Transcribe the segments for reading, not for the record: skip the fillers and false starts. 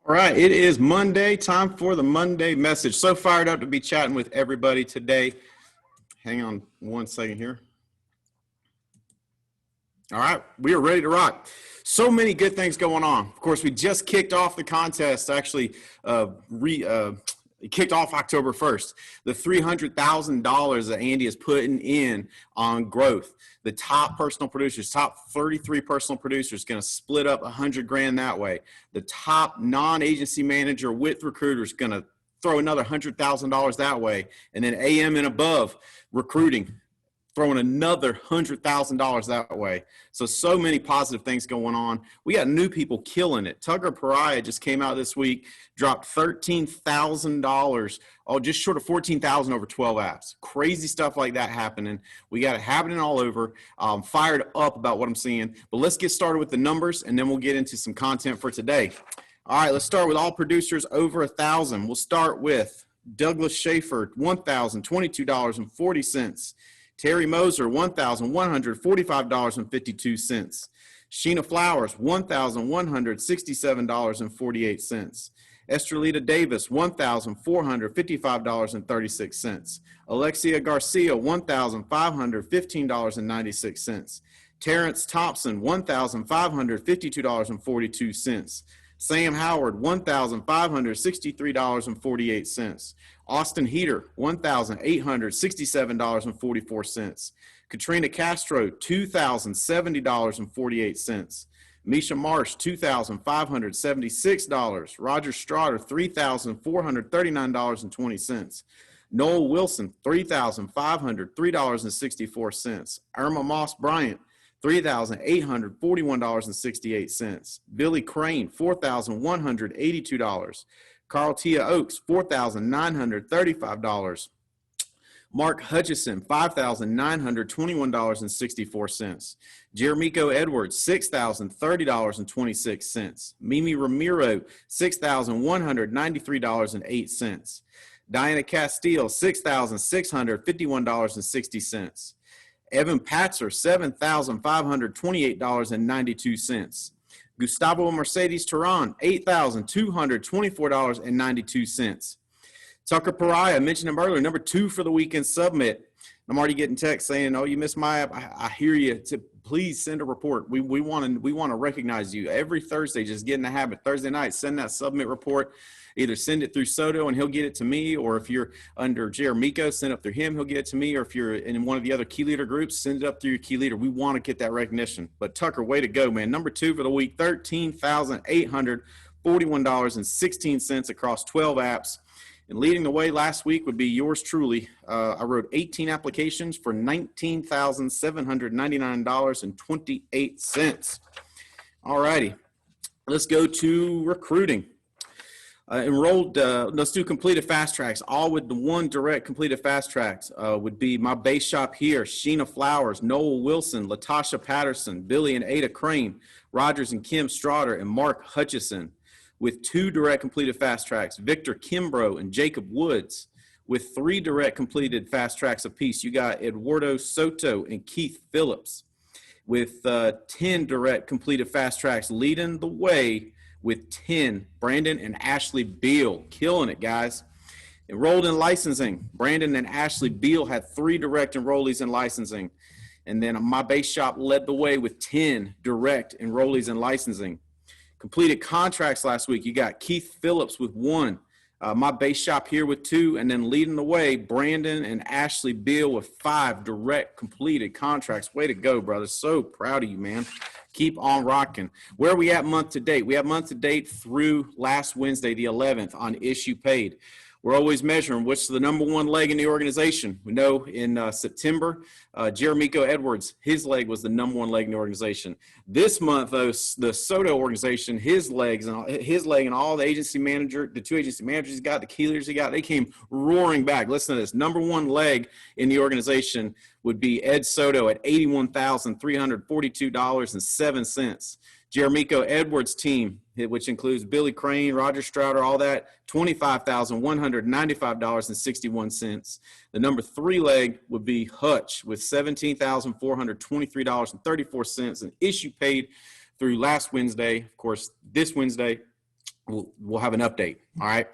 All right, it is Monday, time for the Monday message. So fired up to be chatting with everybody today. Hang on one second here. All right, we are ready to rock. So many good things going on. Of course, we just kicked off the contest, actually kicked off October 1st. The $300,000 that Andy is putting in on growth. The top personal producers, top 33 personal producers, going to split up 100 grand that way. The top non-agency manager with recruiters going to throw another $100,000 that way. And then AM and above recruiting, throwing another $100,000 that way. So many positive things going on. We got new people killing it. Tucker Pariah just came out this week, dropped $13,000, just short of $14,000 over 12 apps. Crazy stuff like that happening. We got it happening all over. Fired up about what I'm seeing. But let's get started with the numbers, and then we'll get into some content for today. All right, let's start with all producers over 1,000. We'll start with Douglas Schaefer, $1,022.40. Terry Moser, $1,145.52. Sheena Flowers, $1,167.48. Estrelita Davis, $1,455.36. Alexia Garcia, $1,515.96. Terrence Thompson, $1,552.42. Sam Howard, $1,563.48. Austin Heater, $1,867.44. Katrina Castro, $2,070.48. Misha Marsh, $2,576. Roger Strotter, $3,439.20. Noel Wilson, $3,503.64. Irma Moss Bryant, $3,841.68. Billy Crane, $4,182. Carl Tia Oaks, $4,935. Mark Hutchison, $5,921.64. Jeremico Edwards, $6,030.26. Mimi Ramiro, $6,193.08. Diana Castile, $6,651.60. Evan Patzer, $7,528.92. Gustavo Mercedes Terran, $8,224.92. Tucker Pariah, I mentioned him earlier, number 2 for the weekend submit. I'm already getting texts saying, "Oh, you missed my app." I hear you. Please send a report. We want to recognize you every Thursday. Just get in the habit. Thursday night, send that submit report. Either send it through Soto and he'll get it to me, or if you're under Jeremico, send it through him, he'll get it to me, or if you're in one of the other key leader groups, send it up through your key leader. We want to get that recognition. But Tucker, way to go, man. Number 2 for the week, $13,841.16 across 12 apps. And leading the way last week would be yours truly. I wrote 18 applications for $19,799.28. All righty, let's go to recruiting. Let's do completed fast tracks. All with the one direct completed fast tracks would be my base shop here, Sheena Flowers, Noel Wilson, Latasha Patterson, Billy and Ada Crane, Rogers and Kim Strotter, and Mark Hutchison. With 2 direct completed fast tracks, Victor Kimbrough and Jacob Woods. With 3 direct completed fast tracks apiece, you got Eduardo Soto and Keith Phillips. With 10 direct completed fast tracks, leading the way with 10, Brandon and Ashley Beal. Killing it, guys. Enrolled in licensing, Brandon and Ashley Beal had 3 direct enrollees in licensing. And then my base shop led the way with 10 direct enrollees in licensing. Completed contracts last week, you got Keith Phillips with 1, my base shop here with 2, and then leading the way, Brandon and Ashley Beal with 5 direct completed contracts. Way to go, brother. So proud of you, man. Keep on rocking. Where are we at month to date? We have month to date through last Wednesday, the 11th, on issue paid. We're always measuring what's the number 1 leg in the organization. We know in September, Jeremico Edwards, his leg was the number 1 leg in the organization. This month, though, the Soto organization, his leg and all the agency manager, the 2 agency managers he got, the key leaders he got, they came roaring back. Listen to this. Number 1 leg in the organization would be Ed Soto at $81,342.07. Jeremico Edwards' team, which includes Billy Crane, Roger Strouder, all that, $25,195.61. The number 3 leg would be Hutch with $17,423.34, an issue paid through last Wednesday. Of course, this Wednesday, we'll have an update. All right.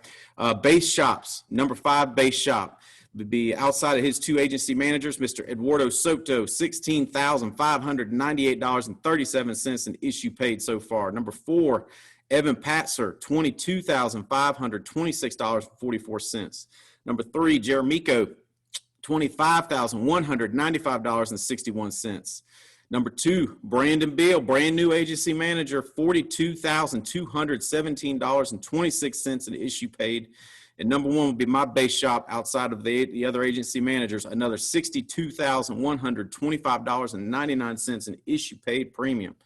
Base shops, number 5 base shop would be outside of his 2 agency managers, Mr. Eduardo Soto, $16,598.37 in issue paid so far. Number 4, Evan Patzer, $22,526.44. Number 3, Jeremico, $25,195.61. Number 2, Brandon Beal, brand new agency manager, $42,217.26 in issue paid. And number 1 would be my base shop outside of the other agency managers, another $62,125.99 in issue paid premium.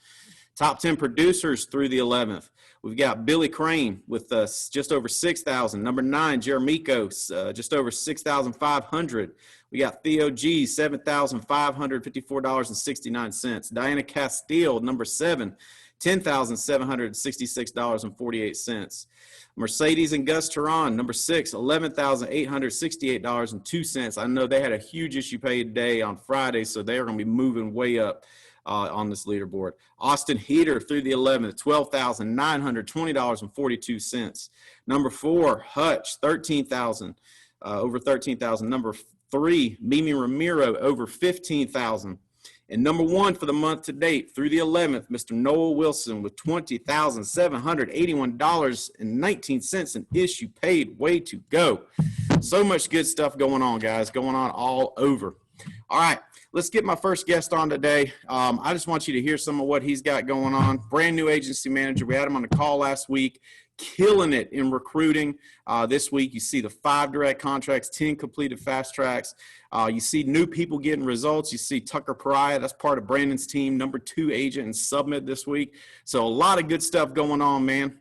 Top 10 producers through the 11th. We've got Billy Crane with just over 6,000. Number 9, Jeremico, just over 6,500. We got Theo G, $7,554.69. Diana Castile, number 7, $10,766.48. Mercedes and Gus Turan, number 6, $11,868.02. I know they had a huge issue paid day on Friday, so they are going to be moving way up on this leaderboard. Austin Heater through the 11th, $12,920.42. Number 4, Hutch, over 13,000. Number 3, Mimi Ramiro, over 15,000. And number 1 for the month to date through the 11th, Mr. Noel Wilson with $20,781.19 in issue paid. Way to go. So much good stuff going on, guys, going on all over. All right, let's get my first guest on today. I just want you to hear some of what he's got going on. Brand new agency manager. We had him on the call last week. Killing it in recruiting. This week, you see the 5 direct contracts, 10 completed fast tracks. You see new people getting results. You see Tucker Pariah, that's part of Brandon's team, number 2 agent in Submit this week. So a lot of good stuff going on, man.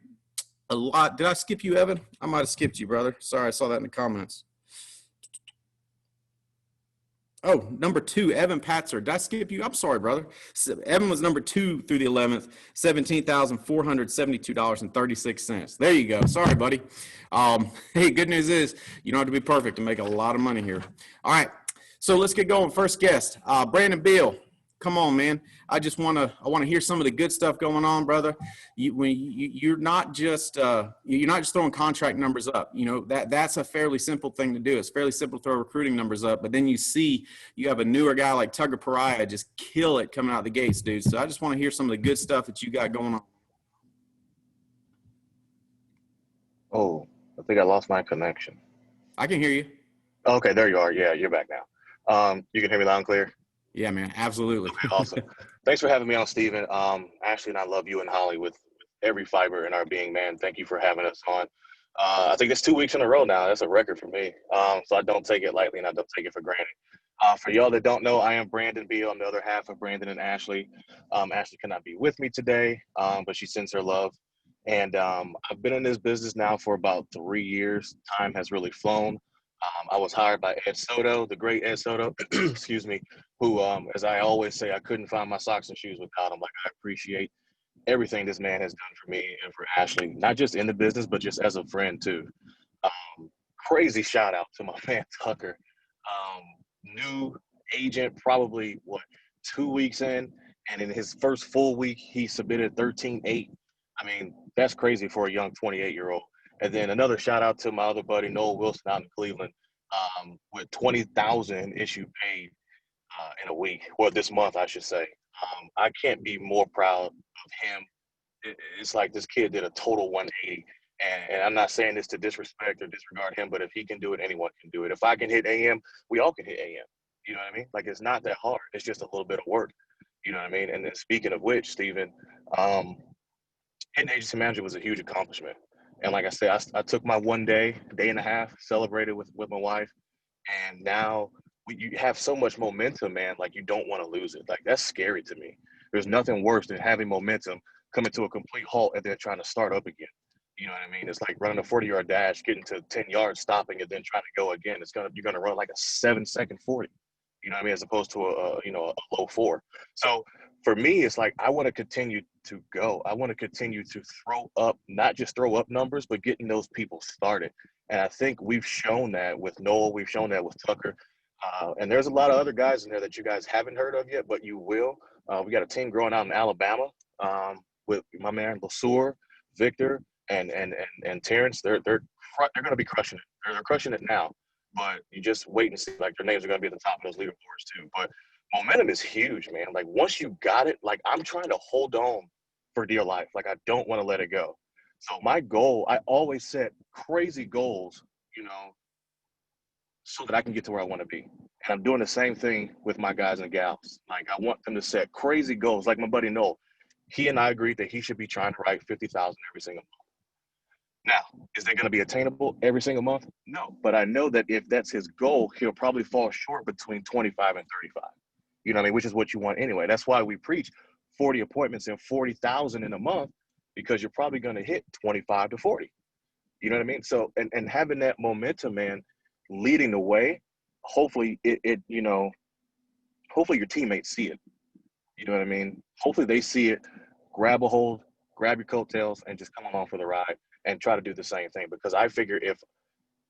A lot. Did I skip you, Evan? I might have skipped you, brother. Sorry, I saw that in the comments. Oh, number 2, Evan Patzer. Did I skip you? I'm sorry, brother. Evan was number 2 through the 11th, $17,472.36. There you go. Sorry, buddy. Hey, good news is you don't have to be perfect to make a lot of money here. All right, so let's get going. First guest, Brandon Beal. Come on, man. I want to hear some of the good stuff going on, brother. You're not just throwing contract numbers up. You know, that's a fairly simple thing to do. It's fairly simple to throw recruiting numbers up, but then you have a newer guy like Tucker Pariah just kill it coming out the gates, dude. So I just want to hear some of the good stuff that you got going on. Oh, I think I lost my connection. I can hear you. Okay, there you are. Yeah, you're back now. You can hear me loud and clear? Yeah, man, absolutely. Okay, awesome. Thanks for having me on, Steven. Ashley and I love you and Holly with every fiber in our being, man. Thank you for having us on. I think it's 2 weeks in a row now. That's a record for me. So I don't take it lightly and I don't take it for granted. For y'all that don't know, I am Brandon Beal. I'm the other half of Brandon and Ashley. Ashley cannot be with me today, but she sends her love. And I've been in this business now for about 3 years. Time has really flown. I was hired by Ed Soto, the great Ed Soto, excuse me, who, as I always say, I couldn't find my socks and shoes without him. Like, I appreciate everything this man has done for me and for Ashley, not just in the business, but just as a friend too. Crazy shout out to my man Tucker. New agent, probably 2 weeks in, and in his first full week, he submitted 13.8. I mean, that's crazy for a young 28-year-old. And then another shout out to my other buddy, Noel Wilson out in Cleveland, with 20,000 issue paid in a week, or this month, I should say. I can't be more proud of him. It's like this kid did a total 180. And I'm not saying this to disrespect or disregard him, but if he can do it, anyone can do it. If I can hit AM, we all can hit AM. You know what I mean? Like, it's not that hard. It's just a little bit of work. You know what I mean? And then speaking of which, Steven, hitting agency manager was a huge accomplishment. And like I said, I took my 1 day and a half, celebrated with my wife. And now you have so much momentum, man, like you don't want to lose it. Like, that's scary to me. There's nothing worse than having momentum coming to a complete halt and then trying to start up again. You know what I mean? It's like running a 40-yard dash, getting to 10 yards, stopping, and then trying to go again. You're gonna run like a 7-second 40. You know what I mean? As opposed to a low 4. So for me, it's like I want to continue to go. I want to continue to throw up, not just throw up numbers, but getting those people started. And I think we've shown that with Noel. We've shown that with Tucker. And there's a lot of other guys in there that you guys haven't heard of yet, but you will. We got a team growing out in Alabama with my man LeSueur, Victor, and Terrence, they're going to be crushing it. They're crushing it now, but you just wait and see. Like their names are going to be at the top of those leaderboards too. But momentum is huge, man. Like once you got it, like I'm trying to hold on for dear life. Like I don't want to let it go. So my goal, I always set crazy goals, you know, so that I can get to where I want to be. And I'm doing the same thing with my guys and gals. Like I want them to set crazy goals. Like my buddy Noel, he and I agreed that he should be trying to write 50,000 every single month. Now, is that going to be attainable every single month? No. But I know that if that's his goal, he'll probably fall short between 25 and 35. You know what I mean? Which is what you want anyway. That's why we preach 40 appointments and 40,000 in a month, because you're probably going to hit 25 to 40. You know what I mean? So, and having that momentum, man, leading the way, hopefully hopefully your teammates see it. You know what I mean? Hopefully they see it, grab a hold, grab your coattails, and just come along for the ride and try to do the same thing. Because I figure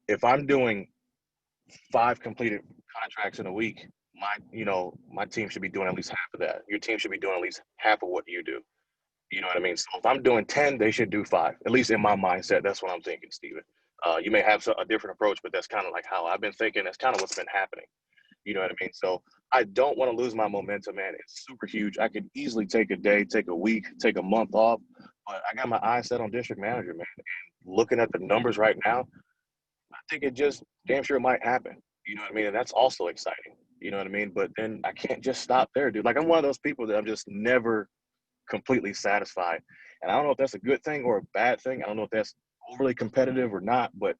if I'm doing 5 completed contracts in a week, my team should be doing at least half of that. Your team should be doing at least half of what you do. You know what I mean? So if I'm doing 10, they should do 5. At least in my mindset, that's what I'm thinking, Steven. You may have a different approach, but that's kind of like how I've been thinking. That's kind of what's been happening. You know what I mean? So I don't want to lose my momentum, man. It's super huge. I could easily take a day, take a week, take a month off, but I got my eyes set on district manager, man. And looking at the numbers right now, I think it just damn sure might happen. You know what I mean? And that's also exciting. You know what I mean? But then I can't just stop there, dude. Like I'm one of those people that I'm just never completely satisfied. And I don't know if that's a good thing or a bad thing. I don't know if that's overly competitive or not, but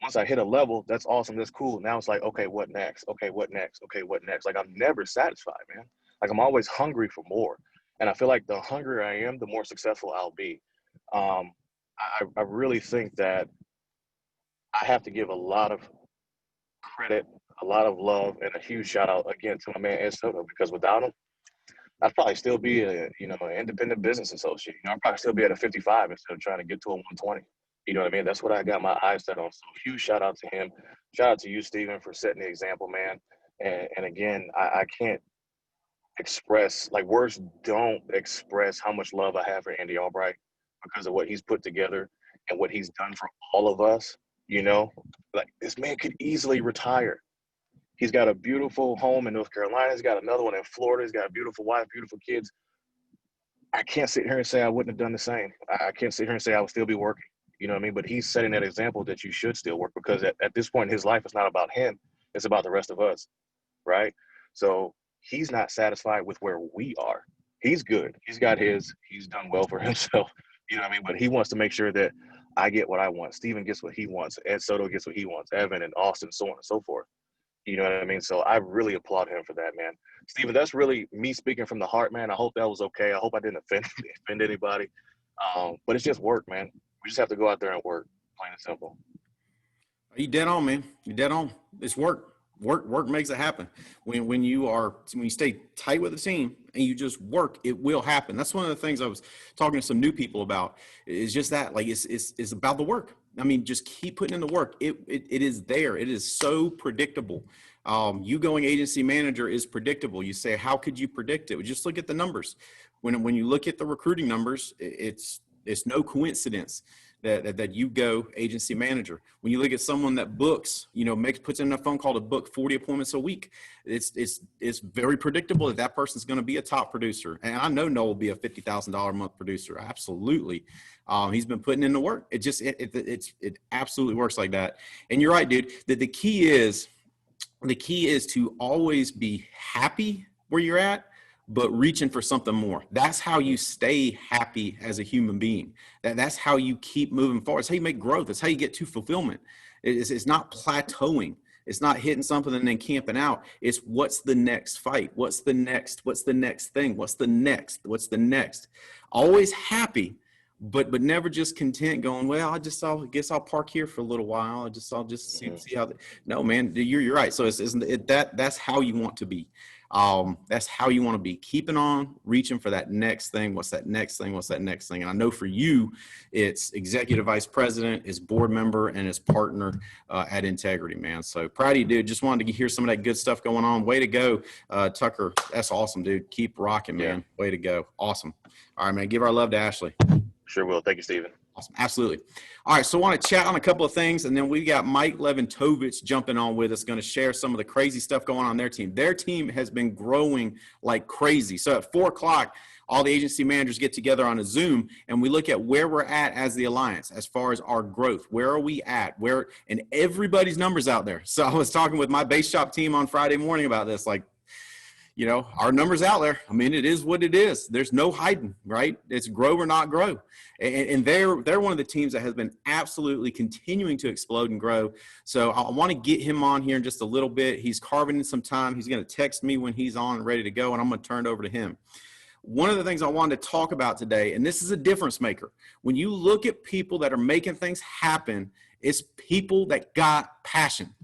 once I hit a level, that's awesome. That's cool. Now it's like, okay, what next? Okay, what next? Okay, what next? Like I'm never satisfied, man. Like I'm always hungry for more. And I feel like the hungrier I am, the more successful I'll be. I really think that I have to give a lot of credit, a lot of love, and a huge shout out again to my man Ed Soto, because without him, I'd probably still be an independent business associate. I'd probably still be at a 55 instead of trying to get to a 120. You know what I mean? That's what I got my eyes set on. So huge shout out to him. Shout out to you, Steven, for setting the example, man. And again, I can't express, like words don't express how much love I have for Andy Albright because of what he's put together and what he's done for all of us. Like this man could easily retire. He's got a beautiful home in North Carolina. He's got another one in Florida. He's got a beautiful wife, beautiful kids. I can't sit here and say I wouldn't have done the same. I can't sit here and say I would still be working. You know what I mean? But he's setting that example that you should still work, because at this point in his life, it's not about him. It's about the rest of us, right? So he's not satisfied with where we are. He's good. He's got his. He's done well for himself. You know what I mean? But he wants to make sure that I get what I want. Steven gets what he wants. Ed Soto gets what he wants. Evan and Austin, so on and so forth. You know what I mean? So I really applaud him for that, man. Steven, that's really me speaking from the heart, man. I hope that was okay. I hope I didn't offend anybody. But it's just work, man. We just have to go out there and work, plain and simple. You dead on, man. You dead on. It's work. Work makes it happen. When you stay tight with the team and you just work, it will happen. That's one of the things I was talking to some new people about. Is just that, like it's about the work. I mean, just keep putting in the work. It is there. It is so predictable. You going agency manager is predictable. You say, how could you predict it? Well, just look at the numbers. When you look at the recruiting numbers, it's no coincidence that you go agency manager. When you look at someone that books, puts in a phone call to book 40 appointments a week, it's very predictable that person's going to be a top producer. And I know Noel will be a $50,000 a month producer. Absolutely. He's been putting in the work. It absolutely works like that. And you're right, dude, that the key is to always be happy where you're at, but reaching for something more. That's how you stay happy as a human being. That's how you keep moving forward. It's how you make growth. It's how you get to fulfillment. It's not plateauing. It's not hitting something and then camping out. It's what's the next fight? What's the next thing? What's the next? Always happy, but never just content going, well, I guess I'll park here for a little while. I'll just see how. No, man, you're right. So that's how you want to be. That's how you want to be, keeping on, reaching for that next thing. What's that next thing? And I know for you, it's executive vice president, is board member, and is partner at Integrity, man. So proud of you, dude. Just wanted to hear some of that good stuff going on. Way to go, Tucker. That's awesome, dude. Keep rocking, man. Way to go. Awesome. All right, man. Give our love to Ashley. Sure will. Thank you, Steven. Awesome. Absolutely. All right. So I want to chat on a couple of things, and then we got Mike Leventovich jumping on with us, going to share some of the crazy stuff going on their team. Their team has been growing like crazy. So at 4:00, all the agency managers get together on a Zoom, and we look at where we're at as the Alliance, as far as our growth. Where are we at? And everybody's numbers out there. So I was talking with my base shop team on Friday morning about this, like, our numbers out there. I mean, it is what it is. There's no hiding, right? It's grow or not grow. And they're one of the teams that has been absolutely continuing to explode and grow. So I want to get him on here in just a little bit. He's carving in some time. He's going to text me when he's on and ready to go, and I'm going to turn it over to him. One of the things I wanted to talk about today, and this is a difference maker. When you look at people that are making things happen, it's people that got passion.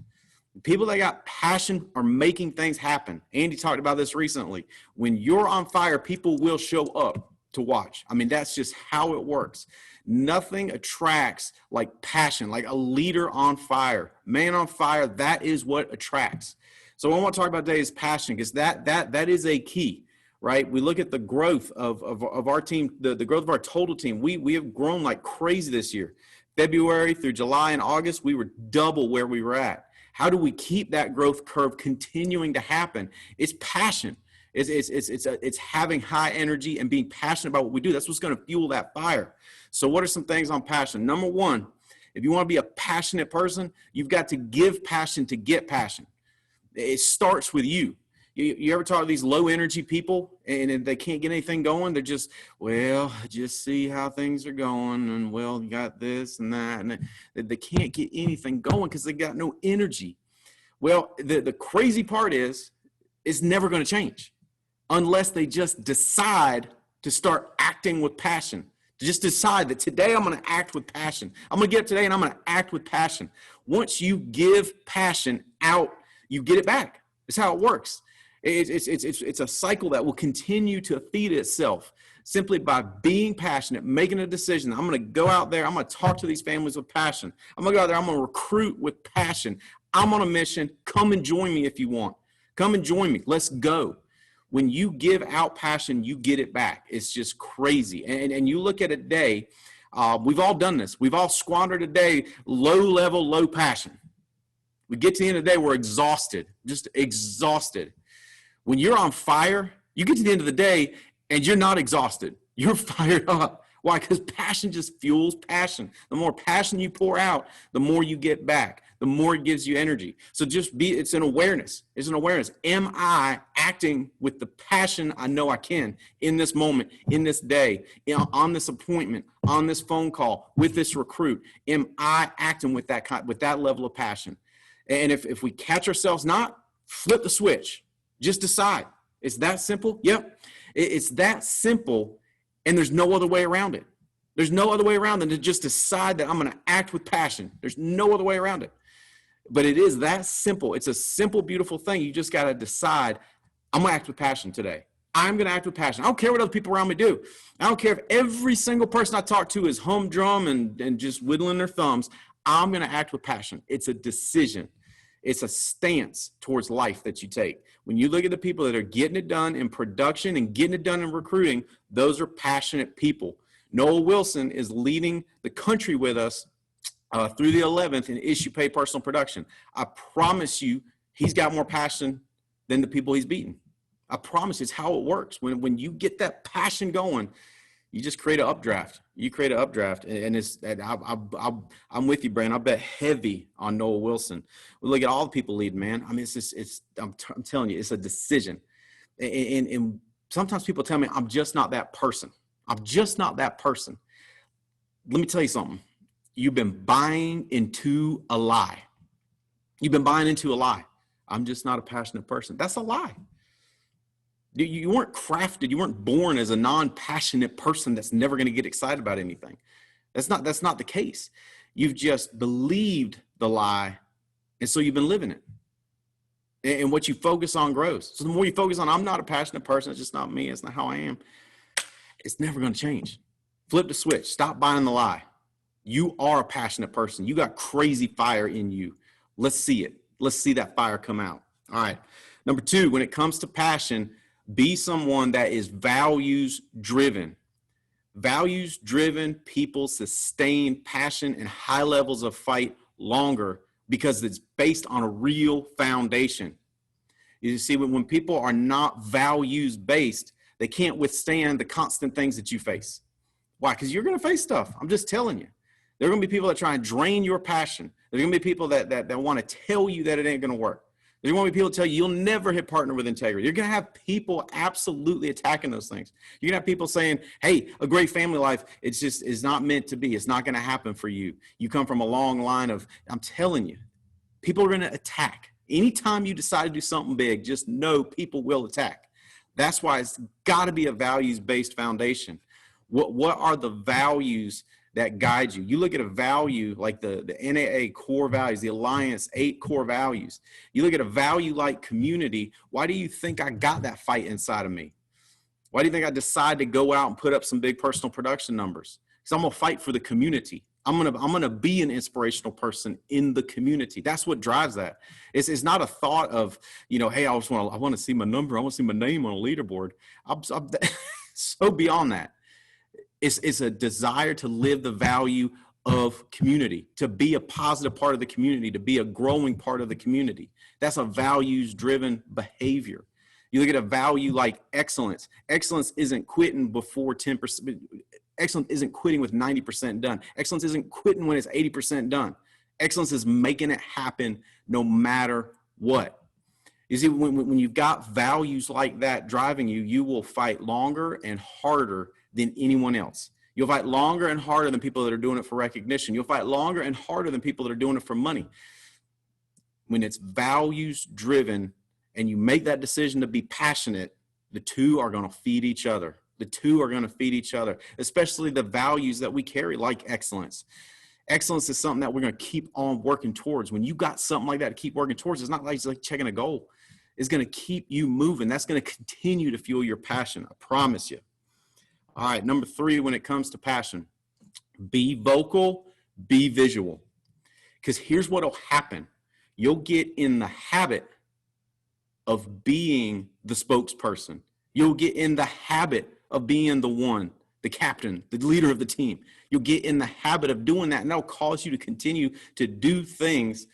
People that got passion are making things happen. Andy talked about this recently. When you're on fire, people will show up to watch. I mean, that's just how it works. Nothing attracts like passion, like a leader on fire, man on fire. That is what attracts. So what I want to talk about today is passion, because that is a key, right? We look at the growth of our team, the growth of our total team. We have grown like crazy this year. February through July and August, we were double where we were at. How do we keep that growth curve continuing to happen? It's passion. It's having high energy and being passionate about what we do. That's what's going to fuel that fire. So what are some things on passion? Number one, if you want to be a passionate person, you've got to give passion to get passion. It starts with you. You ever talk to these low energy people and they can't get anything going? They're just, just see how things are going. And you got this and that. And they can't get anything going because they got no energy. Well, the crazy part is it's never going to change unless they just decide to start acting with passion. To just decide that today I'm going to act with passion. I'm going to get up today and I'm going to act with passion. Once you give passion out, you get it back. That's how it works. It's a cycle that will continue to feed itself simply by being passionate, making a decision. I'm going to go out there. I'm going to talk to these families with passion. I'm going to go out there. I'm going to recruit with passion. I'm on a mission. Come and join me if you want. Come and join me. Let's go. When you give out passion, you get it back. It's just crazy. And you look at a day, we've all done this. We've all squandered a day, low level, low passion. We get to the end of the day, we're exhausted, just exhausted. When you're on fire, you get to the end of the day and you're not exhausted. You're fired up. Why? Because passion just fuels passion. The more passion you pour out, the more you get back, the more it gives you energy. So it's an awareness. It's an awareness. Am I acting with the passion I know I can in this moment, in this day, on this appointment, on this phone call, with this recruit? Am I acting with that level of passion? And if we catch ourselves not, flip the switch. Just decide. It's that simple. Yep. It's that simple. And there's no other way around it. There's no other way around than to just decide that I'm going to act with passion. There's no other way around it. But it is that simple. It's a simple, beautiful thing. You just got to decide, I'm going to act with passion today. I'm going to act with passion. I don't care what other people around me do. I don't care if every single person I talk to is humdrum and just whittling their thumbs. I'm going to act with passion. It's a decision. It's a stance towards life that you take. When you look at the people that are getting it done in production and getting it done in recruiting, those are passionate people. Noah Wilson is leading the country with us through the 11th in issue pay personal production. I promise you, he's got more passion than the people he's beaten. I promise it's how it works. When you get that passion going, you just create an updraft. You create an updraft, and I'm with you, Brandon. I bet heavy on Noah Wilson. We look at all the people leading, man. I mean, I'm telling you, it's a decision. And sometimes people tell me I'm just not that person. I'm just not that person. Let me tell you something. You've been buying into a lie. You've been buying into a lie. I'm just not a passionate person. That's a lie. You weren't crafted. You weren't born as a non-passionate person that's never going to get excited about anything. That's not the case. You've just believed the lie, and so you've been living it. And what you focus on grows. So the more you focus on, I'm not a passionate person. It's just not me. It's not how I am. It's never going to change. Flip the switch. Stop buying the lie. You are a passionate person. You got crazy fire in you. Let's see it. Let's see that fire come out. All right. Number two, when it comes to passion, be someone that is values driven. Values-driven people sustain passion and high levels of fight longer because it's based on a real foundation. You see, when people are not values-based, they can't withstand the constant things that you face. Why? Because you're going to face stuff. I'm just telling you. There are going to be people that try and drain your passion. There's going to be people that want to tell you that it ain't going to work. There's going to be people that tell you you'll never hit partner with integrity. You're going to have people absolutely attacking those things. You're going to have people saying, hey, a great family life, it's just is not meant to be. It's not going to happen for you. You come from a long line of, I'm telling you, people are going to attack. Anytime you decide to do something big, just know people will attack. That's why it's got to be a values-based foundation. What are the values that guide you? You look at a value like the NAA core values, the Alliance 8 core values. You look at a value like community. Why do you think I got that fight inside of me? Why do you think I decided to go out and put up some big personal production numbers? Because I'm going to fight for the community. I'm gonna be an inspirational person in the community. That's what drives that. It's not a thought of, hey, I want to see my number. I want to see my name on a leaderboard. I'm so beyond that. It's a desire to live the value of community, to be a positive part of the community, to be a growing part of the community. That's a values-driven behavior. You look at a value like excellence. Excellence isn't quitting before 10%. Excellence isn't quitting with 90% done. Excellence isn't quitting when it's 80% done. Excellence is making it happen no matter what. You see, when you've got values like that driving you, you will fight longer and harder than anyone else. You'll fight longer and harder than people that are doing it for recognition. You'll fight longer and harder than people that are doing it for money. When it's values driven and you make that decision to be passionate, the two are going to feed each other. The two are going to feed each other, especially the values that we carry, like excellence. Excellence is something that we're going to keep on working towards. When you got something like that to keep working towards, it's not like checking a goal. It's going to keep you moving. That's going to continue to fuel your passion. I promise you. All right, number 3, when it comes to passion, be vocal, be visual. Because here's what will happen. You'll get in the habit of being the spokesperson. You'll get in the habit of being the one, the captain, the leader of the team. You'll get in the habit of doing that, and that'll cause you to continue to do things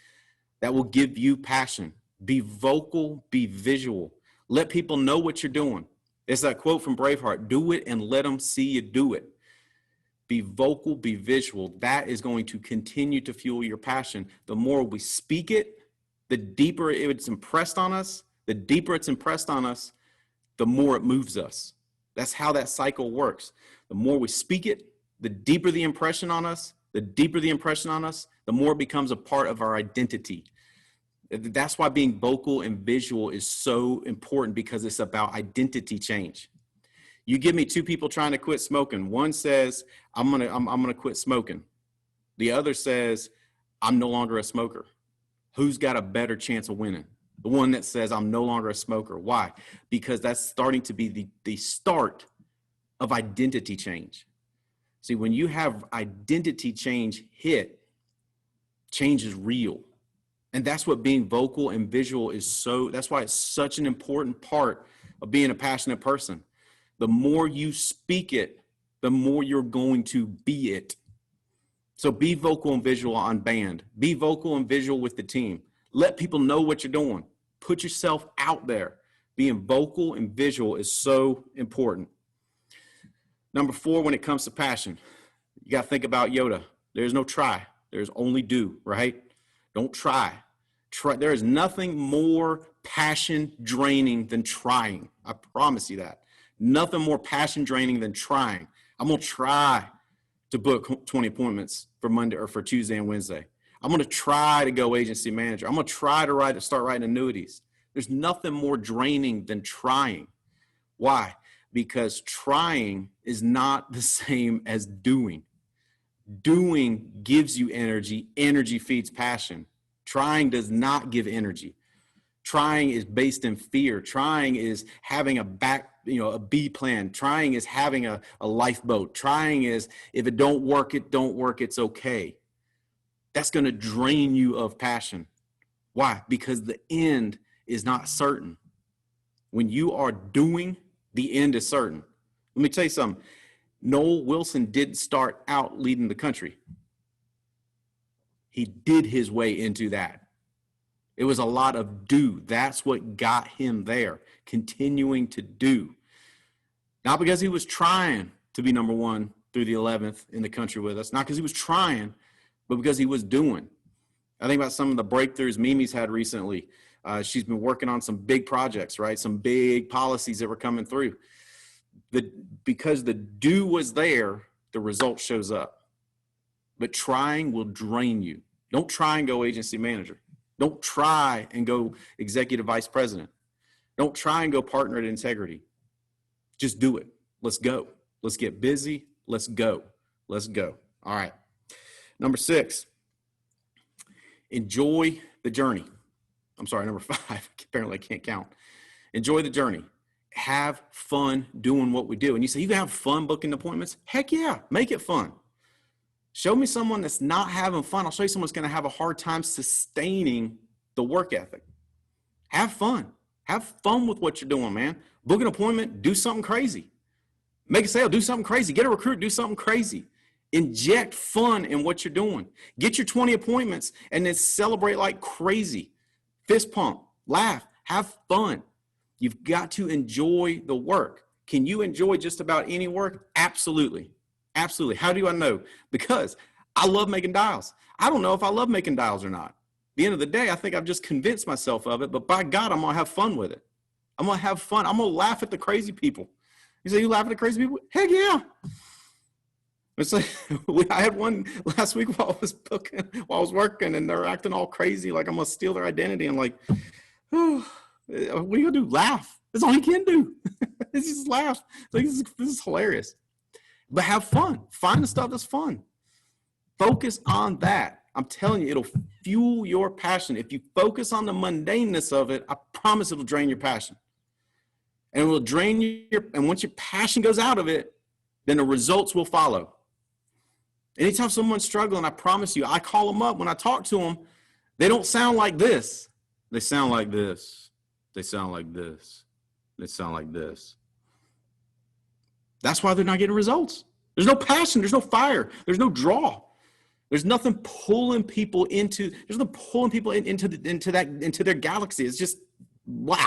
that will give you passion. Be vocal, be visual. Let people know what you're doing. It's that quote from Braveheart, do it and let them see you do it. Be vocal, be visual. That is going to continue to fuel your passion. The more we speak it, the deeper it's impressed on us. The deeper it's impressed on us, the more it moves us. That's how that cycle works. The more we speak it, the deeper the impression on us, the more it becomes a part of our identity. That's why being vocal and visual is so important, because it's about identity change. You give me 2 people trying to quit smoking. One says, I'm gonna quit smoking. The other says, I'm no longer a smoker. Who's got a better chance of winning? The one that says, I'm no longer a smoker. Why? Because that's starting to be the start of identity change. See, when you have identity change hit, change is real. And that's what being vocal and visual is that's why it's such an important part of being a passionate person. The more you speak it, the more you're going to be it. So be vocal and visual on band. Be vocal and visual with the team. Let people know what you're doing. Put yourself out there. Being vocal and visual is so important. Number 4, when it comes to passion, you got to think about Yoda. There's no try. There's only do, right? Don't try. There is nothing more passion draining than trying. I promise you that. Nothing more passion draining than trying. I'm going to try to book 20 appointments for Monday or for Tuesday and Wednesday. I'm going to try to go agency manager. I'm going to try to start writing annuities. There's nothing more draining than trying. Why? Because trying is not the same as doing. Doing gives you energy. Energy feeds passion. Trying does not give energy. Trying is based in fear. Trying is having a B plan. Trying is having a lifeboat. Trying is, if it don't work, it's okay. That's going to drain you of passion. Why? Because the end is not certain. When you are doing, the end is certain. Let me tell you something. Noel Wilson didn't start out leading the country. He did his way into that. It was a lot of do. That's what got him there, continuing to do. Not because he was trying to be number one through the 11th in the country with us, not because he was trying, but because he was doing. I think about some of the breakthroughs Mimi's had recently. She's been working on some big projects, right? Some big policies that were coming through. Because the do was there, the result shows up. But trying will drain you. Don't try and go agency manager. Don't try and go executive vice president. Don't try and go partner at Integrity. Just do it. Let's go. Let's get busy. Let's go. Let's go. All right. Number 6, enjoy the journey. I'm sorry, number 5. Apparently I can't count. Enjoy the journey. Have fun doing what we do. And you say, you can have fun booking appointments? Heck yeah, make it fun. Show me someone that's not having fun. I'll show you someone that's going to have a hard time sustaining the work ethic. Have fun. Have fun with what you're doing, man. Book an appointment, do something crazy. Make a sale, do something crazy. Get a recruit, do something crazy. Inject fun in what you're doing. Get your 20 appointments and then celebrate like crazy. Fist pump, laugh, have fun. You've got to enjoy the work. Can you enjoy just about any work? Absolutely. Absolutely. How do I know? Because I love making dials. I don't know if I love making dials or not. At the end of the day, I think I've just convinced myself of it, but by God, I'm going to have fun with it. I'm going to have fun. I'm going to laugh at the crazy people. You say, you laugh at the crazy people? Heck yeah. It's like, I had one last week while I was working, and they're acting all crazy, like I'm going to steal their identity. I'm like, oh, what are you going to do? Laugh. That's all you can do. It's just laugh. Like, this is hilarious. But have fun. Find the stuff that's fun. Focus on that. I'm telling you, it'll fuel your passion. If you focus on the mundaneness of it, I promise it'll drain your passion. And it will drain and once your passion goes out of it, then the results will follow. Anytime someone's struggling, I promise you, I call them up. When I talk to them, they don't sound like this. They sound like this. They sound like this. They sound like this. That's why they're not getting results. There's no passion. There's no fire. There's no draw. There's nothing pulling people into. There's nothing pulling people into their galaxy. It's just blah.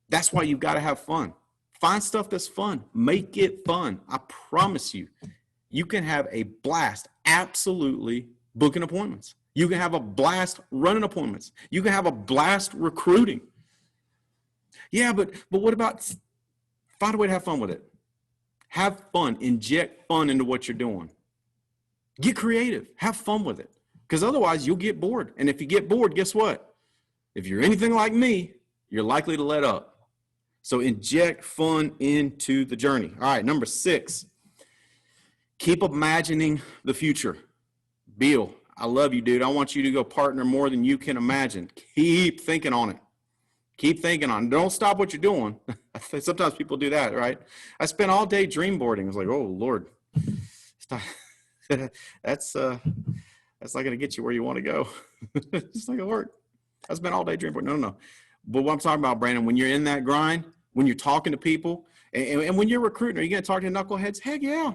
That's why you've got to have fun. Find stuff that's fun. Make it fun. I promise you, you can have a blast. Absolutely booking appointments. You can have a blast running appointments. You can have a blast recruiting. Yeah, but what about find a way to have fun with it? Have fun. Inject fun into what you're doing. Get creative. Have fun with it. Because otherwise you'll get bored. And if you get bored, guess what? If you're anything like me, you're likely to let up. So inject fun into the journey. All right, number 6. Keep imagining the future. Bill, I love you, dude. I want you to go partner more than you can imagine. Keep thinking on it. Keep thinking on it. Don't stop what you're doing. Sometimes people do that, right? I spent all day dream boarding. I was like, oh, Lord. That's not going to get you where you want to go. It's not going to work. I spent all day dream boarding. No. But what I'm talking about, Brandon, when you're in that grind, when you're talking to people, and when you're recruiting, are you going to talk to knuckleheads? Heck yeah.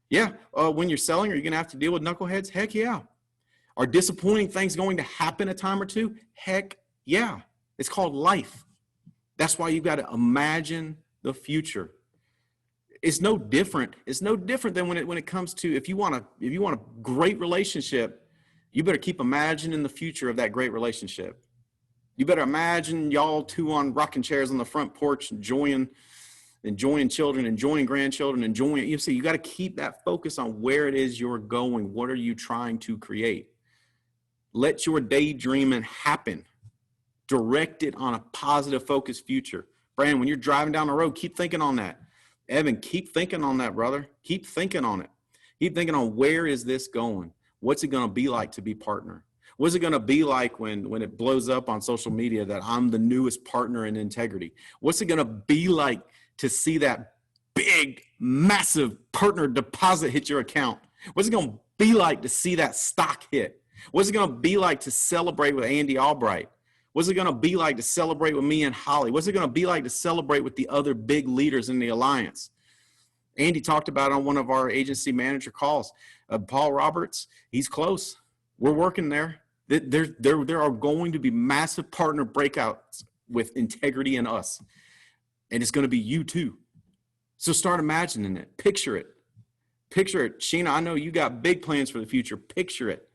Yeah. When you're selling, are you going to have to deal with knuckleheads? Heck yeah. Are disappointing things going to happen a time or two? Heck yeah. It's called life. That's why you've got to imagine the future. It's no different. It's no different than when it comes to if you want a great relationship, you better keep imagining the future of that great relationship. You better imagine y'all two on rocking chairs on the front porch, enjoying children, enjoying grandchildren, enjoying. You see, you got to keep that focus on where it is you're going. What are you trying to create? Let your daydreaming happen. Direct it on a positive, focused future. Brandon, when you're driving down the road, keep thinking on that. Evan, keep thinking on that, brother. Keep thinking on it. Keep thinking on where is this going? What's it going to be like to be partner? What's it going to be like when it blows up on social media that I'm the newest partner in Integrity? What's it going to be like to see that big, massive partner deposit hit your account? What's it going to be like to see that stock hit? What's it going to be like to celebrate with Andy Albright? What's it going to be like to celebrate with me and Holly? What's it going to be like to celebrate with the other big leaders in the alliance? Andy talked about it on one of our agency manager calls. Paul Roberts, he's close. We're working there. There are going to be massive partner breakouts with integrity in us. And it's going to be you too. So start imagining it. Picture it. Picture it. Sheena, I know you got big plans for the future. Picture it.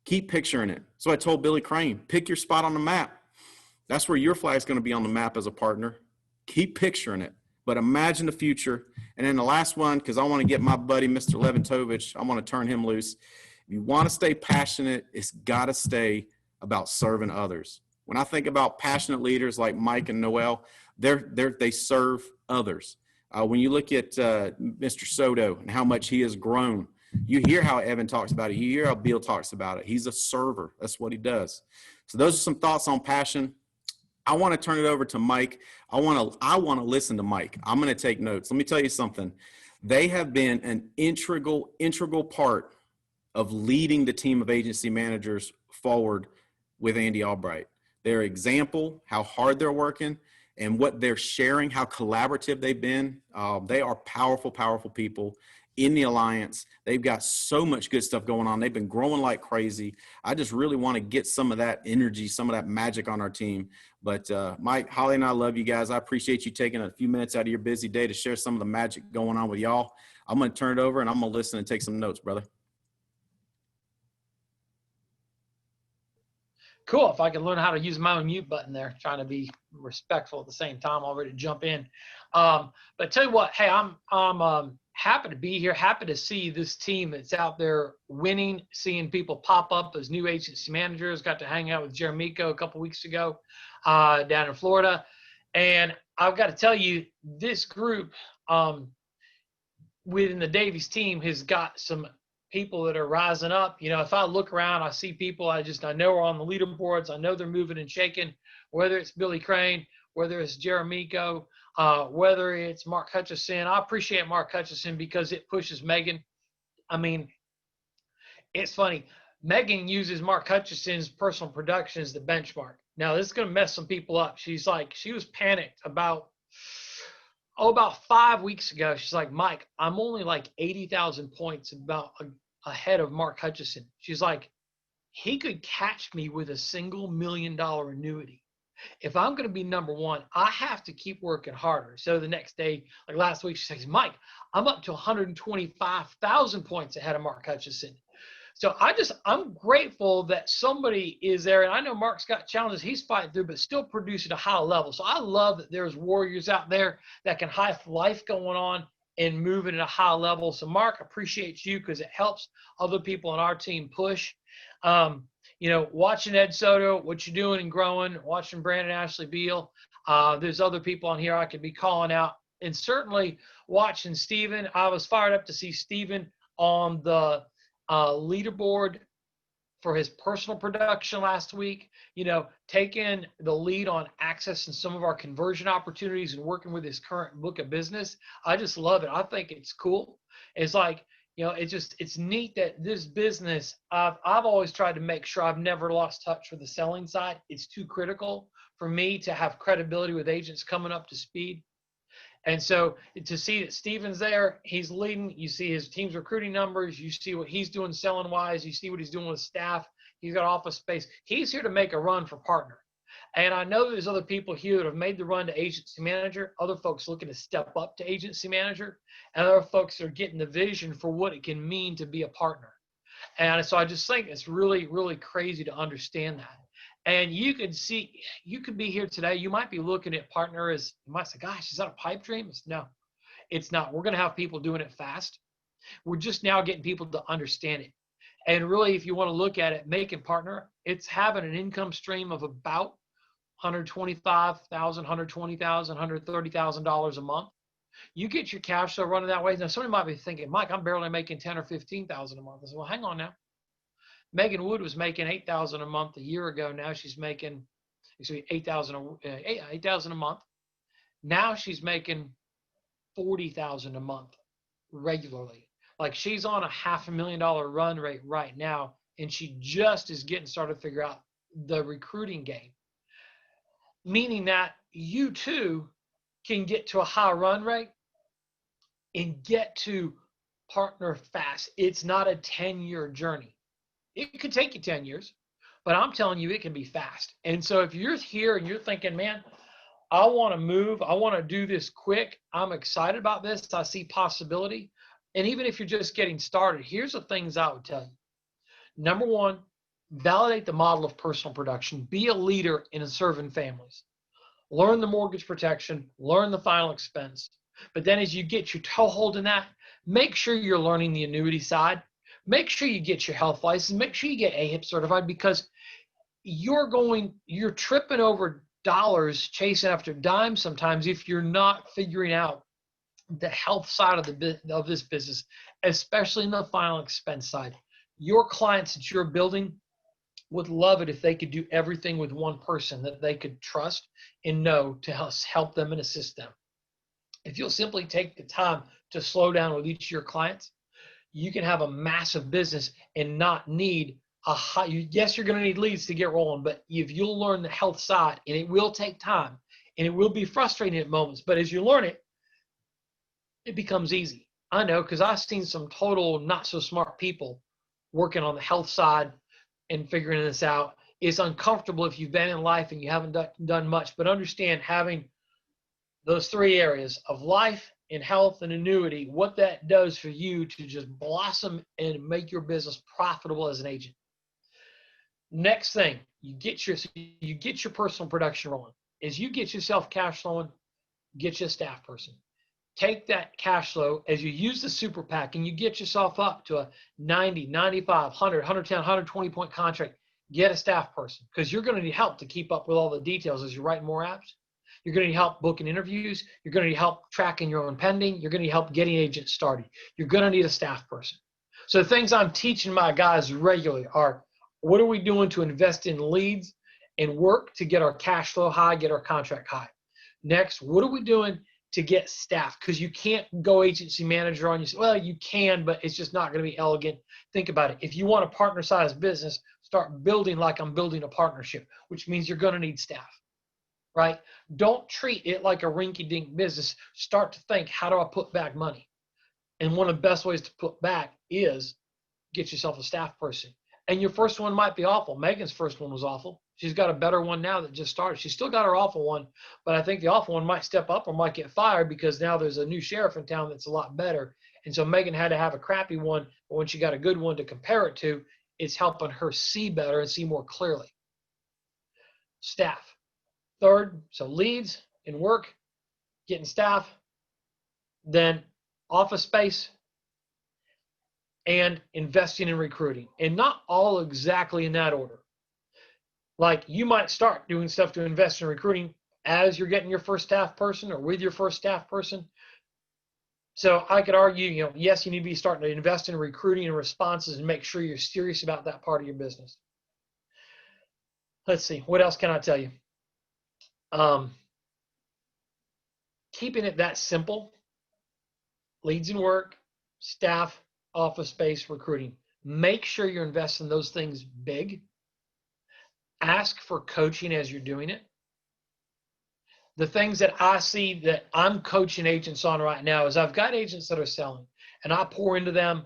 Keep picturing it. So I told Billy Crane, pick your spot on the map. That's where your flag's going to be on the map as a partner. Keep picturing it. But imagine the future. And then the last one, because I want to get my buddy, Mr. Leventovich, I want to turn him loose. If you want to stay passionate, it's got to stay about serving others. When I think about passionate leaders like Mike and Noel, they serve others. When you look at Mr. Soto and how much he has grown, you hear how Evan talks about it. You hear how Bill talks about it. He's a server. That's what he does. So those are some thoughts on passion. I want to turn it over to Mike. I want to listen to Mike. I'm going to take notes. Let me tell you something. They have been an integral part of leading the team of agency managers forward with Andy Albright. Their example, how hard they're working, and what they're sharing, how collaborative they've been. They are powerful, powerful people in the Alliance. They've got so much good stuff going on. They've been growing like crazy. I just really want to get some of that energy, some of that magic on our team. But Mike, Holly, and I love you guys. I appreciate you taking a few minutes out of your busy day to share some of the magic going on with y'all. I'm going to turn it over, and I'm going to listen and take some notes, brother. Cool. If I could learn how to use my own mute button there, trying to be respectful at the same time, I'll ready to jump in. But tell you what, hey, I'm happy to be here. Happy to see this team that's out there winning, seeing people pop up as new agency managers. Got to hang out with Jeremico a couple weeks ago down in Florida. And I've got to tell you, this group within the Davies team has got some people that are rising up. You know, if I look around, I see people I know are on the leaderboards. I know they're moving and shaking, whether it's Billy Crane, whether it's Jeremico, whether it's Mark Hutchison. I appreciate Mark Hutchison because it pushes Megan. I mean, it's funny. Megan uses Mark Hutchison's personal production as the benchmark. Now, this is going to mess some people up. She was panicked about 5 weeks ago. She's like, Mike, I'm only like 80,000 points ahead of Mark Hutchison. She's like, he could catch me with a $1 million annuity. If I'm going to be number one, I have to keep working harder. So the next day, like last week, she says, Mike, I'm up to 125,000 points ahead of Mark Hutchison. So I'm grateful that somebody is there. And I know Mark's got challenges he's fighting through, but still produce at a high level. So I love that there's warriors out there that can have life going on and moving at a high level. So Mark, appreciates you because it helps other people on our team push. You know, watching Ed Soto, what you're doing and growing, watching Brandon Ashley Beal. There's other people on here I could be calling out. And certainly watching Steven. I was fired up to see Steven on the leaderboard for his personal production last week, you know, taking the lead on access and some of our conversion opportunities and working with his current book of business. I just love it. I think it's cool. It's like, you know, it's neat that this business, I've always tried to make sure I've never lost touch with the selling side. It's too critical for me to have credibility with agents coming up to speed. And so to see that Steven's there, he's leading, you see his team's recruiting numbers, you see what he's doing selling wise, you see what he's doing with staff, he's got office space. He's here to make a run for partner. And I know there's other people here that have made the run to agency manager, other folks looking to step up to agency manager, and other folks are getting the vision for what it can mean to be a partner. And so I just think it's really, really crazy to understand that. And you could be here today. You might be looking at partner as, you might say, gosh, is that a pipe dream? No, it's not. We're going to have people doing it fast. We're just now getting people to understand it. And really, if you want to look at it, making partner, it's having an income stream of about $125,000, $120,000, $130,000 a month. You get your cash flow running that way. Now, somebody might be thinking, Mike, I'm barely making $10,000 or $15,000 a month. I said, well, hang on now. Megan Wood was making $8,000 a month a year ago. Now she's making $8,000 a month. Now she's making $40,000 a month regularly. Like she's on a $500,000 run rate right now, and she just is getting started to figure out the recruiting game. Meaning that you too can get to a high run rate and get to partner fast. It's not a 10-year journey. It could take you 10 years, but I'm telling you, it can be fast. And so if you're here and you're thinking, man, I want to move, I want to do this quick, I'm excited about this, I see possibility. And even if you're just getting started, here's the things I would tell you. Number one, validate the model of personal production. Be a leader in serving families. Learn the mortgage protection, learn the final expense. But then as you get your toehold in that, make sure you're learning the annuity side. Make sure you get your health license. Make sure you get AHIP certified, because you're tripping over dollars chasing after dimes sometimes if you're not figuring out the health side of this business, especially in the final expense side. Your clients that you're building would love it if they could do everything with one person that they could trust and know to help them and assist them. If you'll simply take the time to slow down with each of your clients, you can have a massive business and not need a high. Yes, you're going to need leads to get rolling, but if you'll learn the health side, and it will take time and it will be frustrating at moments, but as you learn it, it becomes easy. I know, because I've seen some total not so smart people working on the health side and figuring this out. It's uncomfortable if you've been in life and you haven't done much, but understand having those three areas of life and health and annuity, what that does for you to just blossom and make your business profitable as an agent. Next thing, you get your personal production rolling. As you get yourself cash flowing, get you a staff person. Take that cash flow as you use the super PAC and you get yourself up to a 90, 95, 100, 110, 120 point contract. Get a staff person, because you're going to need help to keep up with all the details as you write more apps. You're going to need help booking interviews. You're going to need help tracking your own pending. You're going to need help getting agents started. You're going to need a staff person. So the things I'm teaching my guys regularly are, what are we doing to invest in leads and work to get our cash flow high, get our contract high? Next, what are we doing to get staff? Because you can't go agency manager on you. Well, you can, but it's just not going to be elegant. Think about it. If you want a partner-sized business, start building like I'm building a partnership, which means you're going to need staff. Right? Don't treat it like a rinky-dink business. Start to think, how do I put back money? And one of the best ways to put back is get yourself a staff person. And your first one might be awful. Megan's first one was awful. She's got a better one now that just started. She's still got her awful one, but I think the awful one might step up or might get fired because now there's a new sheriff in town that's a lot better. And so Megan had to have a crappy one, but when she got a good one to compare it to, it's helping her see better and see more clearly. Staff. Third, so leads and work, getting staff, then office space, and investing in recruiting. And not all exactly in that order. Like, you might start doing stuff to invest in recruiting as you're getting your first staff person or with your first staff person. So I could argue, yes, you need to be starting to invest in recruiting and responses and make sure you're serious about that part of your business. Let's see, what else can I tell you? Keeping it that simple: leads and work, staff, office space, recruiting. Make sure you're investing those things big. Ask for coaching as you're doing it. The things that I see that I'm coaching agents on right now is I've got agents that are selling, and I pour into them,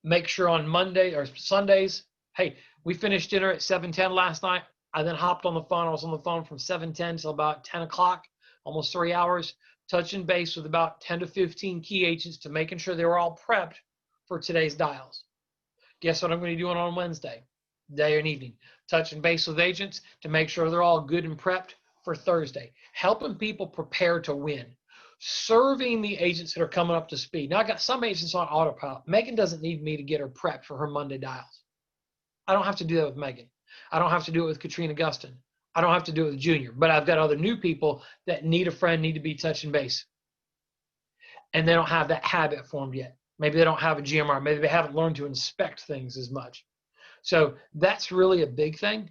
make sure on Monday or Sundays, hey, we finished dinner at 7:10 last night. I then hopped on the phone. I was on the phone from 7:10 till about 10 o'clock, almost 3 hours, touching base with about 10 to 15 key agents to making sure they were all prepped for today's dials. Guess what I'm going to be doing on Wednesday, day and evening? Touching base with agents to make sure they're all good and prepped for Thursday. Helping people prepare to win. Serving the agents that are coming up to speed. Now, I got some agents on autopilot. Megan doesn't need me to get her prepped for her Monday dials. I don't have to do that with Megan. I don't have to do it with Katrina Gustin. I don't have to do it with Junior. But I've got other new people that need a friend, need to be touching base. And they don't have that habit formed yet. Maybe they don't have a GMR. Maybe they haven't learned to inspect things as much. So that's really a big thing,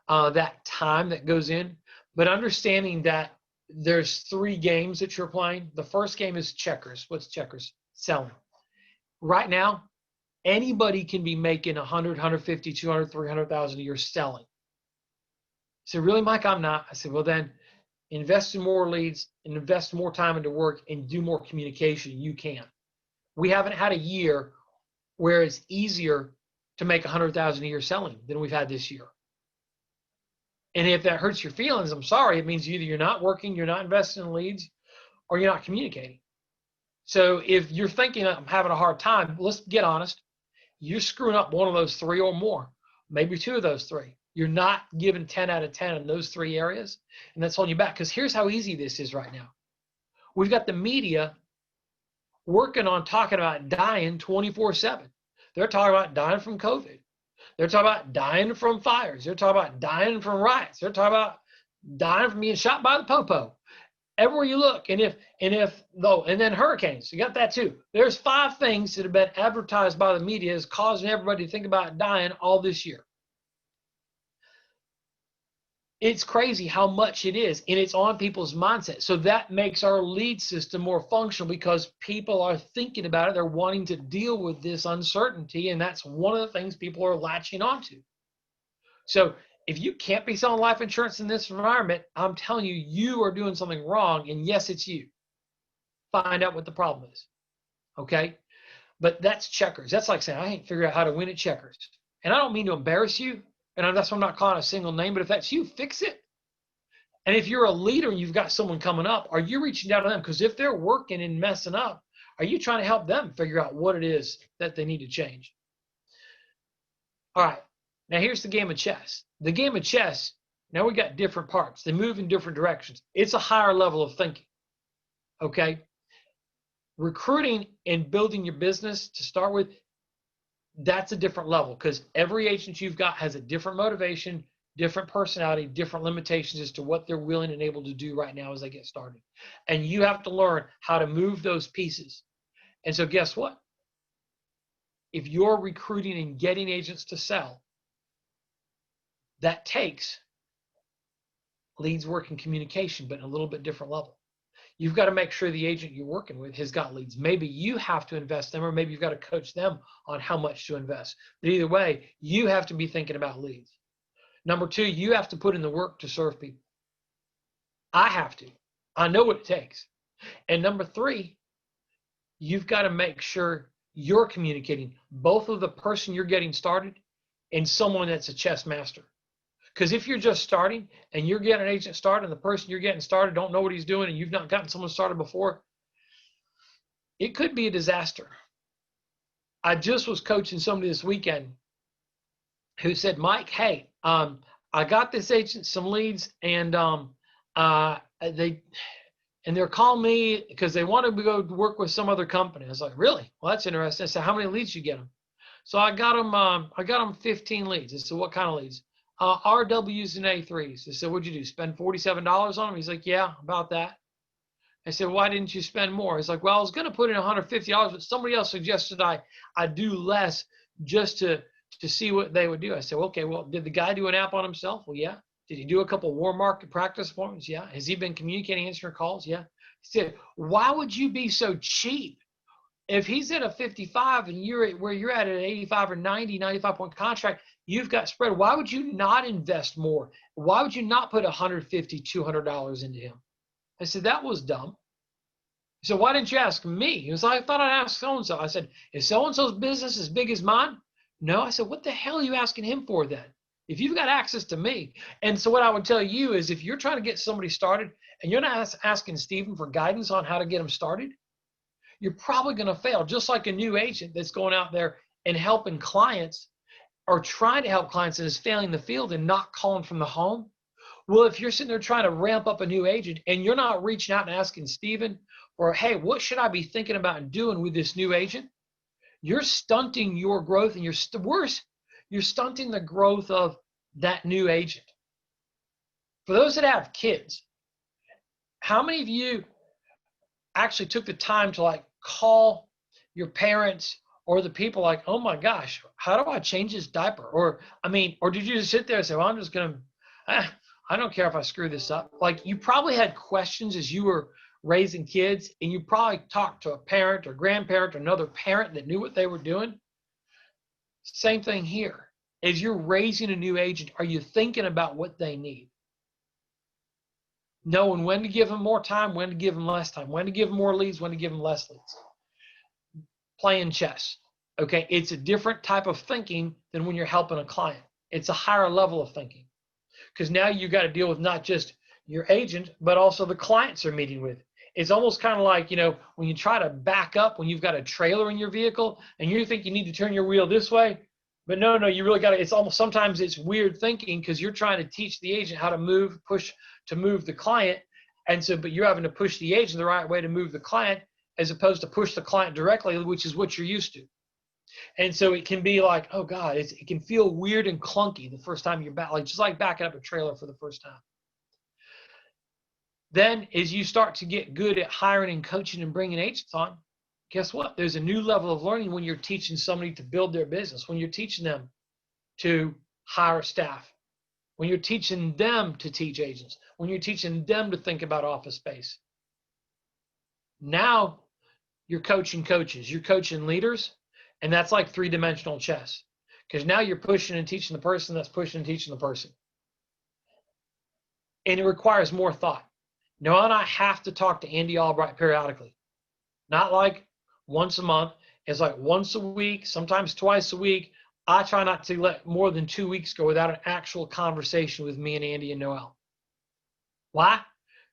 that time that goes in. But understanding that there's 3 games that you're playing. The first game is checkers. What's checkers? Selling. Right now, anybody can be making 100, 150, 200, 300,000 a year selling. I said, really, Mike? I'm not. I said, well, then invest in more leads and invest more time into work and do more communication. You can. We haven't had a year where it's easier to make 100,000 a year selling than we've had this year. And if that hurts your feelings, I'm sorry. It means either you're not working, you're not investing in leads, or you're not communicating. So if you're thinking I'm having a hard time, let's get honest. You're screwing up one of those three or more, maybe two of those three. You're not giving 10 out of 10 in those three areas, and that's holding you back. Because here's how easy this is right now. We've got the media working on talking about dying 24/7. They're talking about dying from COVID. They're talking about dying from fires. They're talking about dying from riots. They're talking about dying from being shot by the popo. Everywhere you look, and then hurricanes, you got that too. There's 5 things that have been advertised by the media as causing everybody to think about dying all this year. It's crazy how much it is, and it's on people's mindset. So that makes our lead system more functional because people are thinking about it. They're wanting to deal with this uncertainty, and that's one of the things people are latching onto. So if you can't be selling life insurance in this environment, I'm telling you, you are doing something wrong, and yes, it's you. Find out what the problem is, okay? But that's checkers. That's like saying, I ain't figured out how to win at checkers. And I don't mean to embarrass you, and that's why I'm not calling a single name, but if that's you, fix it. And if you're a leader and you've got someone coming up, are you reaching out to them? Because if they're working and messing up, are you trying to help them figure out what it is that they need to change? All right, now here's the game of chess. The game of chess, now we got different parts. They move in different directions. It's a higher level of thinking, okay? Recruiting and building your business to start with, that's a different level because every agent you've got has a different motivation, different personality, different limitations as to what they're willing and able to do right now as they get started. And you have to learn how to move those pieces. And so guess what? If you're recruiting and getting agents to sell, that takes leads, work, and communication, but in a little bit different level. You've got to make sure the agent you're working with has got leads. Maybe you have to invest them, or maybe you've got to coach them on how much to invest. But either way, you have to be thinking about leads. Number 2, you have to put in the work to serve people. I have to. I know what it takes. And number 3, you've got to make sure you're communicating both with the person you're getting started and someone that's a chess master. Because if you're just starting and you're getting an agent started and the person you're getting started don't know what he's doing and you've not gotten someone started before, it could be a disaster. I just was coaching somebody this weekend who said, Mike, hey, I got this agent some leads and they're calling me because they want to go work with some other company. I was like, really? Well, that's interesting. I said, how many leads you get them? So I got them 15 leads. I said, what kind of leads? RWs and A3s. I said, what'd you do? Spend $47 on them? He's like, yeah, about that. I said, why didn't you spend more? He's like, well, I was going to put in $150, but somebody else suggested I do less just to see what they would do. I said, okay, well, did the guy do an app on himself? Well, yeah. Did he do a couple warm market practice appointments? Yeah. Has he been communicating, answering calls? Yeah. He said, why would you be so cheap? If he's at a 55 and you're at where you're at an 85 or 90, 95 point contract, you've got spread. Why would you not invest more? Why would you not put $150, $200 into him? I said, that was dumb. He said, why didn't you ask me? He was like, I thought I'd ask so-and-so. I said, is so-and-so's business as big as mine? No. I said, what the hell are you asking him for then? If you've got access to me. And so what I would tell you is if you're trying to get somebody started and you're not asking Stephen for guidance on how to get them started, you're probably going to fail. Just like a new agent that's going out there and helping clients or trying to help clients and is failing the field and not calling from the home. Well, if you're sitting there trying to ramp up a new agent and you're not reaching out and asking Stephen or, hey, what should I be thinking about and doing with this new agent? You're stunting your growth, and worse, you're stunting the growth of that new agent. For those that have kids, how many of you actually took the time to like call your parents or the people like, oh my gosh, how do I change this diaper? Or did you just sit there and say, well, I'm just going to, I don't care if I screw this up. Like you probably had questions as you were raising kids and you probably talked to a parent or grandparent or another parent that knew what they were doing. Same thing here. As you're raising a new agent, are you thinking about what they need? Knowing when to give them more time, when to give them less time, when to give them more leads, when to give them less leads. playing chess. Okay. It's a different type of thinking than when you're helping a client. It's a higher level of thinking, because now you got to deal with not just your agent, but also the clients they're meeting with. It's almost kind of like, when you try to back up when you've got a trailer in your vehicle and you think you need to turn your wheel this way, but no, you really got to, it's almost, sometimes it's weird thinking because you're trying to teach the agent how to move the client. And so, but you're having to push the agent the right way to move the client, as opposed to push the client directly, which is what you're used to. And so it can be like, oh God, it can feel weird and clunky the first time you're back, like just like backing up a trailer for the first time. Then as you start to get good at hiring and coaching and bringing agents on, guess what? There's a new level of learning when you're teaching somebody to build their business, when you're teaching them to hire staff, when you're teaching them to teach agents, when you're teaching them to think about office space. Now you're coaching coaches, you're coaching leaders, and that's like three-dimensional chess, because now you're pushing and teaching the person that's pushing and teaching the person. And it requires more thought. Noah and I have to talk to Andy Albright periodically, not like once a month. It's like once a week, sometimes twice a week. I try not to let more than 2 weeks go without an actual conversation with me and Andy and Noel. Why?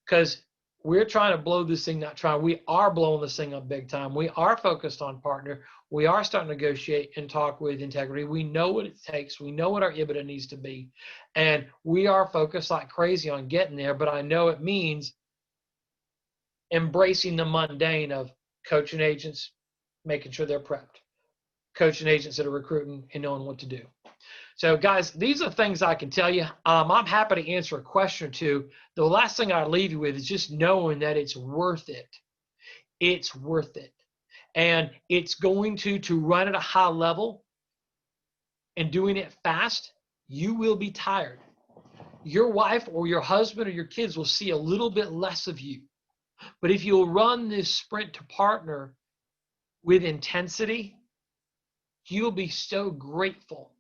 Because we're trying to blow this thing, we are blowing this thing up big time. We are focused on partner. We are starting to negotiate and talk with integrity. We know what it takes. We know what our EBITDA needs to be. And we are focused like crazy on getting there. But I know it means embracing the mundane of coaching agents, making sure they're prepped, coaching agents that are recruiting and knowing what to do. So guys, these are things I can tell you. I'm happy to answer a question or two. The last thing I leave you with is just knowing that it's worth it. It's worth it. And it's going to run at a high level and doing it fast, you will be tired. Your wife or your husband or your kids will see a little bit less of you. But if you'll run this sprint to partner with intensity, you'll be so grateful.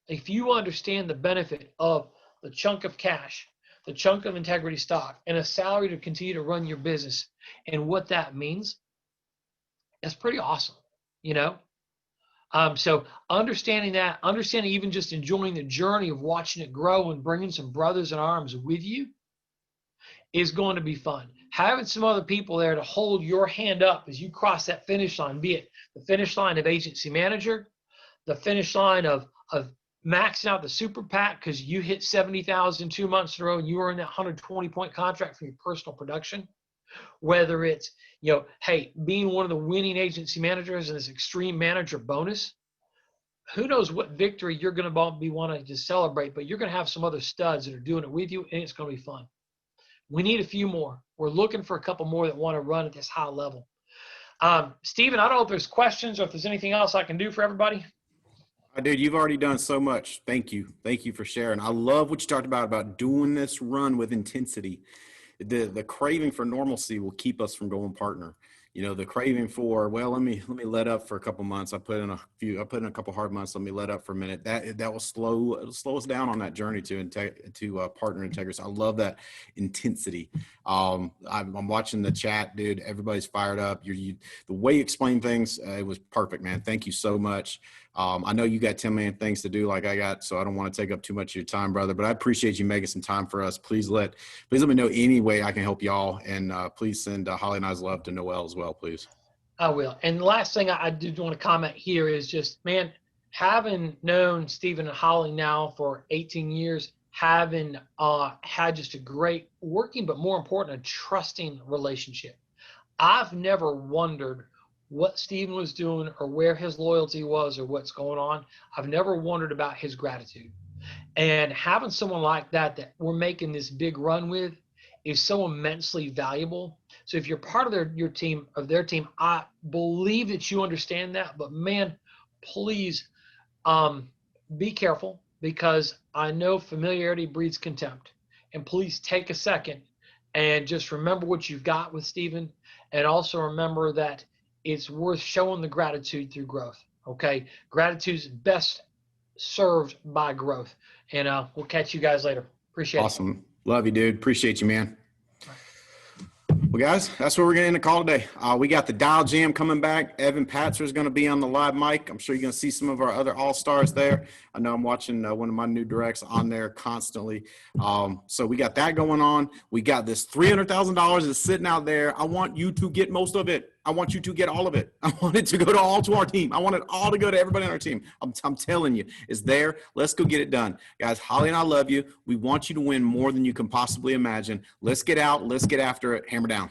If you understand the benefit of the chunk of cash, the chunk of integrity stock, and a salary to continue to run your business and what that means, it's pretty awesome, So understanding even just enjoying the journey of watching it grow and bringing some brothers in arms with you is going to be fun. Having some other people there to hold your hand up as you cross that finish line, be it the finish line of agency manager, the finish line of maxing out the super PAC because you hit 70,000 2 months in a row and you earn that 120-point contract from your personal production. Whether it's, hey, being one of the winning agency managers in this extreme manager bonus, who knows what victory you're going to be wanting to celebrate, but you're going to have some other studs that are doing it with you, and it's going to be fun. We need a few more. We're looking for a couple more that want to run at this high level. Stephen, I don't know if there's questions or if there's anything else I can do for everybody. Dude, you've already done so much. Thank you. Thank you for sharing. I love what you talked about doing this run with intensity. The craving for normalcy will keep us from going partner. The craving for, well, let me let up for a couple months. I put in a couple hard months. Let me let up for a minute. That will slow us down on that journey to partner integrity. I love that intensity. I'm watching the chat, dude. Everybody's fired up. The way you explain things, it was perfect, man. Thank you so much. I know you got 10 million things to do like I got, so I don't want to take up too much of your time, brother, but I appreciate you making some time for us. Please let me know any way I can help y'all. And please send Holly and I's love to Noel as well, please. I will. And the last thing I did want to comment here is just, man, having known Stephen and Holly now for 18 years, having had just a great working, but more important, a trusting relationship. I've never wondered what Stephen was doing or where his loyalty was or what's going on. I've never wondered about his gratitude. And having someone like that we're making this big run with is so immensely valuable. So if you're part of their team, I believe that you understand that. But man, please be careful, because I know familiarity breeds contempt. And please take a second and just remember what you've got with Stephen, and also remember that it's worth showing the gratitude through growth. Okay, gratitude's best served by growth. And we'll catch you guys later. Appreciate it. Awesome. Love you, dude. Appreciate you, man. Well, guys, that's where we're going to end the call today. We got the Dial Jam coming back. Evan Patzer is going to be on the live mic. I'm sure you're going to see some of our other all-stars there. I know I'm watching one of my new directs on there constantly. So we got that going on. We got this $300,000 that's sitting out there. I want you to get most of it. I want you to get all of it. I want it to go to our team. I want it all to go to everybody on our team. I'm telling you, it's there. Let's go get it done. Guys, Holly and I love you. We want you to win more than you can possibly imagine. Let's get out. Let's get after it. Hammer down.